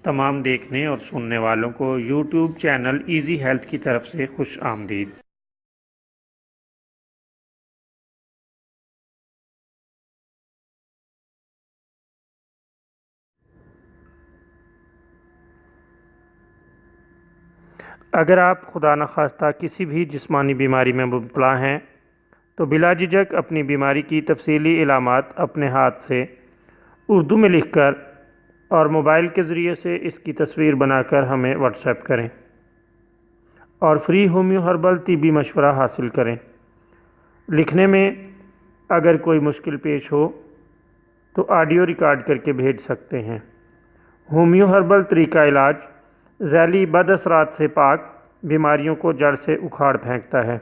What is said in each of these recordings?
تمام دیکھنے اور سننے والوں کو یوٹیوب چینل ایزی ہیلتھ کی طرف سے خوش آمدید۔ اگر آپ خدا نخواستہ کسی بھی جسمانی بیماری میں مبتلا ہیں تو بلا جھجک اپنی بیماری کی تفصیلی علامات اپنے ہاتھ سے اردو میں لکھ کر اور موبائل کے ذریعے سے اس کی تصویر بنا کر ہمیں واٹس ایپ کریں اور فری ہومیو ہربل طبی مشورہ حاصل کریں۔ لکھنے میں اگر کوئی مشکل پیش ہو تو آڈیو ریکارڈ کر کے بھیج سکتے ہیں۔ ہومیو ہربل طریقہ علاج ذیلی بد اثرات سے پاک بیماریوں کو جڑ سے اکھاڑ پھینکتا ہے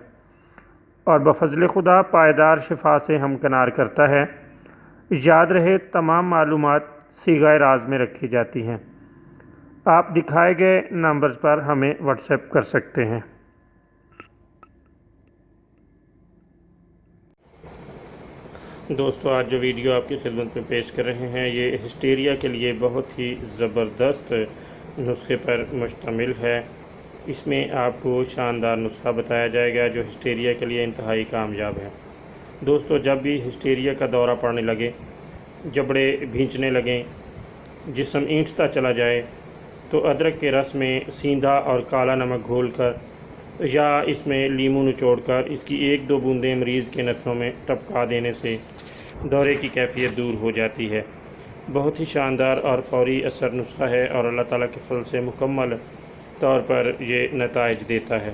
اور بفضل خدا پائیدار شفا سے ہمکنار کرتا ہے۔ یاد رہے تمام معلومات صیغہ راز میں رکھی جاتی ہیں۔ آپ دکھائے گئے نمبرز پر ہمیں واٹس ایپ کر سکتے ہیں۔ دوستو، آج جو ویڈیو آپ کی خدمت میں پیش کر رہے ہیں یہ ہسٹیریا کے لیے بہت ہی زبردست نسخے پر مشتمل ہے۔ اس میں آپ کو شاندار نسخہ بتایا جائے گا جو ہسٹیریا کے لیے انتہائی کامیاب ہے۔ دوستو، جب بھی ہسٹیریا کا دورہ پڑنے لگے، جبڑے بھینچنے لگیں، جسم اینٹھتا چلا جائے تو ادرک کے رس میں سیندھا اور کالا نمک گھول کر یا اس میں لیموں نچوڑ کر اس کی 1-2 بوندیں مریض کے نتنوں میں ٹپکا دینے سے دورے کی کیفیت دور ہو جاتی ہے۔ بہت ہی شاندار اور فوری اثر نسخہ ہے اور اللہ تعالیٰ کے فضل سے مکمل طور پر یہ نتائج دیتا ہے۔